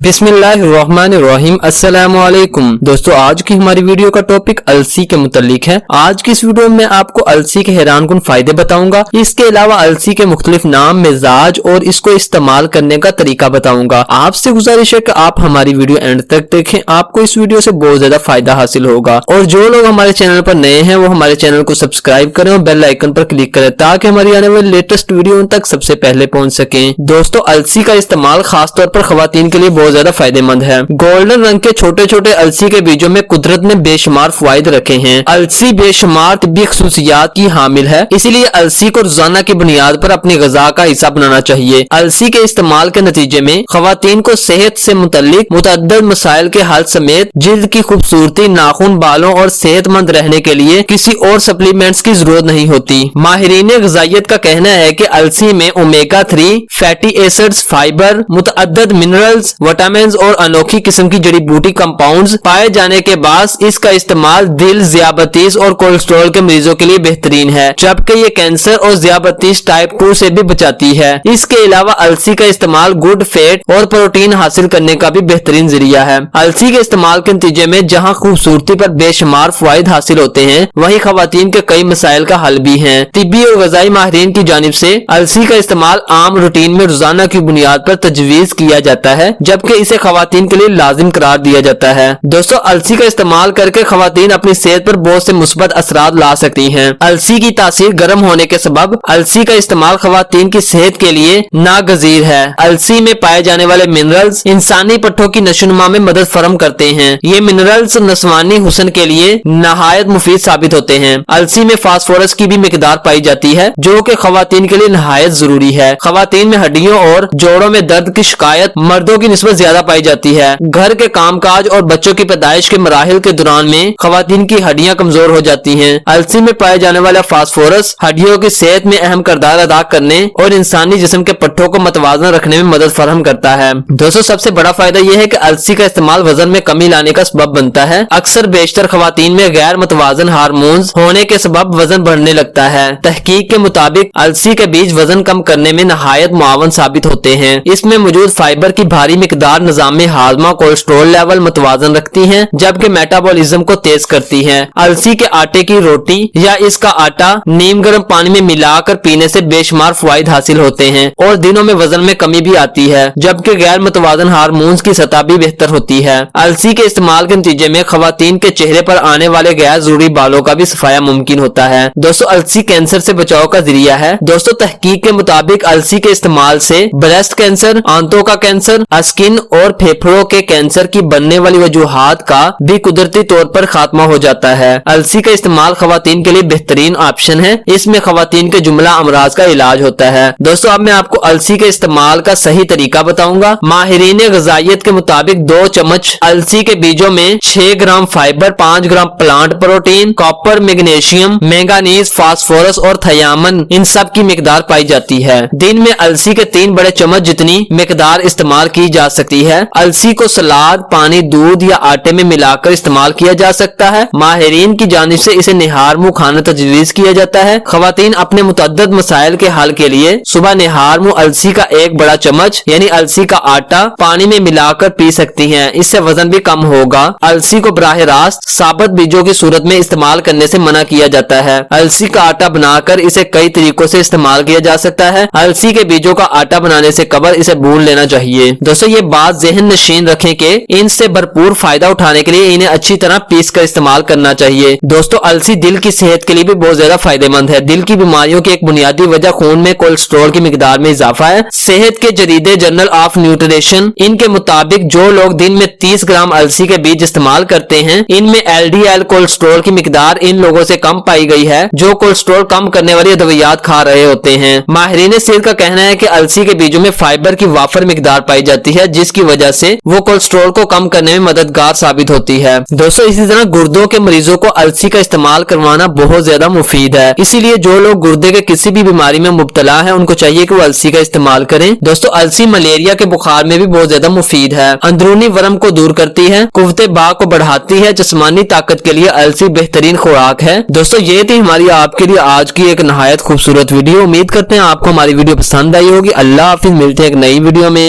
बिस्मिल्लाहिर्रहमानिर्रहीम। अस्सलामु अलैकुम दोस्तों, आज की हमारी वीडियो का टॉपिक अलसी के मुतालिक है। आज की इस वीडियो में आपको अलसी के हैरानकुन फायदे बताऊंगा। इसके अलावा अलसी के मुख्तलिफ नाम, मिजाज और इसको इस्तेमाल करने का तरीका बताऊंगा। आपसे गुजारिश है कि आप हमारी वीडियो एंड तक देखें, आपको इस वीडियो से बहुत ज्यादा फायदा हासिल होगा। और जो लोग हमारे चैनल पर नए हैं वो हमारे चैनल को सब्सक्राइब करें और बेल आइकन पर क्लिक करें ताकि हमारी आने वाली लेटेस्ट वीडियो तक सबसे पहले पहुंच सके। दोस्तों, अलसी का इस्तेमाल खासतौर पर खवातीन के लिए बहुत ज्यादा फायदेमंद है। गोल्डन रंग के छोटे छोटे अलसी के बीजों में कुदरत ने बेशुमार फायदे रखे हैं। अलसी बेशुमार तिब्बी खसूसियात की हामिल है, इसीलिए अलसी को रोजाना की बुनियाद पर अपनी ग़िज़ा का हिस्सा बनाना चाहिए। अलसी के इस्तेमाल के नतीजे में खवातीन को सेहत से मुतल्लिक मुतअद्दिद मसाइल के हल समेत जिल्द की खूबसूरती, नाखून, बालों और सेहतमंद रहने के लिए किसी और सप्लीमेंट्स की जरूरत नहीं होती। माहिरीन ग़िज़ाइयत का कहना है कि अलसी में ओमेगा 3 फैटी एसिड्स, फाइबर, मुतअद्दिद मिनरल्स, विटामिन्स और अनोखी किस्म की जड़ी बूटी कंपाउंड्स पाए जाने के बाद इसका इस्तेमाल दिल, ज़ियाबतीस और कोलेस्ट्रॉल के मरीजों के लिए बेहतरीन है, जबकि ये कैंसर और ज़ियाबतीस टाइप 2 से भी बचाती है। इसके अलावा अलसी का इस्तेमाल गुड फैट और प्रोटीन हासिल करने का भी बेहतरीन जरिया है। अलसी के इस्तेमाल के नतीजे में जहाँ खूबसूरती पर बेशुमार फायदे हासिल होते हैं, वहीं खवातीन के कई मसाइल का हल भी है। तिब्बी और ग़िज़ाई माहिरीन की जानिब से अलसी का इस्तेमाल आम रूटीन में रोजाना की बुनियाद पर तजवीज किया जाता है, जबकि इसे खवातीन के लिए लाजिम करार दिया जाता है। दोस्तों, अलसी का इस्तेमाल करके खवातीन अपनी सेहत पर बहुत से मुस्बत असरात ला सकती हैं। अलसी की तासीर गर्म होने के सबब अलसी का इस्तेमाल खवातीन की सेहत के लिए नागजीर है। अलसी में पाए जाने वाले मिनरल्स इंसानी पट्टों की नशोनुमा में मदद फराहम करते हैं। ये मिनरल्स नस्वानी हुस्न के लिए नहायत मुफीद साबित होते हैं। अलसी में फास्फोरस की भी मिकदार पाई जाती है, जो कि खवातीन के लिए नहायत जरूरी है। खवातीन में हड्डियों और जोड़ों में दर्द की शिकायत मर्दों की निस्बत ज्यादा पाई जाती है। घर के कामकाज और बच्चों की पैदाइश के मराहिल के दौरान में खवातीन की हड्डियां कमजोर हो जाती हैं। अलसी में पाए जाने वाला फास्फोरस हड्डियों की सेहत में अहम किरदार अदा करने और इंसानी जिस्म के पट्टों को मतवाज़न रखने में मदद फराहम करता है। दोस्तों, सबसे बड़ा फायदा यह है कि अलसी का इस्तेमाल वजन में कमी लाने का सबब बनता है। अक्सर बेशतर खवातीन में गैर मतवाज़न हार्मोन्स होने के सबब वजन बढ़ने लगता है। तहकीक के मुताबिक अलसी के बीज वजन कम करने में नहायत मुआवन साबित होते हैं। इसमें मौजूद फाइबर की भारी मिकदार निज़ाम हाजमा, कोलेस्ट्रॉल लेवल मतवाजन रखती हैं, जबकि मेटाबॉलिज्म को तेज करती हैं। अलसी के आटे की रोटी या इसका आटा नीम गर्म पानी में मिलाकर पीने से बेशुमार फायदे हासिल होते हैं और दिनों में वजन में कमी भी आती है, जबकि गैर मतवाजन हार्मोन्स की सतह भी बेहतर होती है। अलसी के इस्तेमाल के नतीजे में खवातीन के चेहरे पर आने वाले गैर जरूरी बालों का भी सफाया मुमकिन होता है। दोस्तों, अलसी कैंसर से बचाव का जरिया है। दोस्तों, तहकीक के मुताबिक अलसी के इस्तेमाल से ब्रेस्ट कैंसर, आंतों का कैंसर, स्किन और फेफड़ों के कैंसर की बनने वाली वजूहात का भी कुदरती तौर पर खात्मा हो जाता है। अलसी का इस्तेमाल खवातीन के लिए बेहतरीन ऑप्शन है। इसमें खवातीन के जुमला अमराज का इलाज होता है। दोस्तों, अब मैं आपको अलसी के इस्तेमाल का सही तरीका बताऊंगा। माहिरीन ग़िज़ाइयत के मुताबिक 2 चम्मच अलसी के बीजों में 6 gram fibre, 5 gram plant protein, copper, magnesium, manganese, phosphorus और थायामन इन सब की मिकदार पाई जाती है। दिन में अलसी के 3 बड़े चम्मच जितनी मिकदार इस्तेमाल की जा सकती है। अलसी को सलाद, पानी, दूध या आटे में मिलाकर इस्तेमाल किया जा सकता है। माहिरीन की जानिब से इसे निहार मुंह खाना तजवीज किया जाता है। खवातीन अपने मुतअद्दिद मसाइल के हल के लिए सुबह निहार मुंह अलसी का 1 बड़ा चम्मच यानी अलसी का आटा पानी में मिलाकर पी सकती हैं। इससे वजन भी कम होगा। अलसी को बराह रास्त साबुत बीजों की सूरत में इस्तेमाल करने से मना किया जाता है। अलसी का आटा बनाकर इसे कई तरीकों से इस्तेमाल किया जा सकता है। अलसी के बीजों का आटा बनाने से कबल इसे भून लेना चाहिए। दोस्तों, ये बात ज़हन नशीन रखें कि इनसे भरपूर फायदा उठाने के लिए इन्हें अच्छी तरह पीस कर इस्तेमाल करना चाहिए। दोस्तों, अलसी दिल की सेहत के लिए भी बहुत ज्यादा फायदेमंद है। दिल की बीमारियों की एक बुनियादी वजह खून में कोलेस्ट्रॉल की मिकदार में इजाफा है। सेहत के जरीदे जर्नल ऑफ न्यूट्रिशन इनके मुताबिक जो लोग दिन में 30 ग्राम अलसी के बीज इस्तेमाल करते हैं, इनमें LDL कोलेस्ट्रॉल की मिकदार इन लोगों से कम पाई गई है जो कोलेस्ट्रॉल कम करने वाली अद्वियात खा रहे होते हैं। माहिरीन सेहत का कहना है कि अलसी के बीजों में फाइबर की वाफर मिकदार पाई जाती है, जिसकी वजह से वो कोलेस्ट्रॉल को कम करने में मददगार साबित होती है। दोस्तों, इसी तरह गुर्दों के मरीजों को अलसी का इस्तेमाल करवाना बहुत ज्यादा मुफीद है। इसीलिए जो लोग गुर्दे के किसी भी बीमारी में मुब्तला है उनको चाहिए कि वो अलसी का इस्तेमाल करें। दोस्तों, अलसी मलेरिया के बुखार में भी बहुत ज्यादा मुफीद है। अंदरूनी वर्म को दूर करती है, कुव्वते बाह को बढ़ाती है। जिस्मानी ताकत के लिए अलसी बेहतरीन खुराक है। दोस्तों, ये थी हमारी आपके लिए आज की एक नहायत खूबसूरत वीडियो। उम्मीद करते हैं आपको हमारी वीडियो पसंद आई होगी। अल्लाह हाफिज, मिलते हैं एक नई वीडियो में।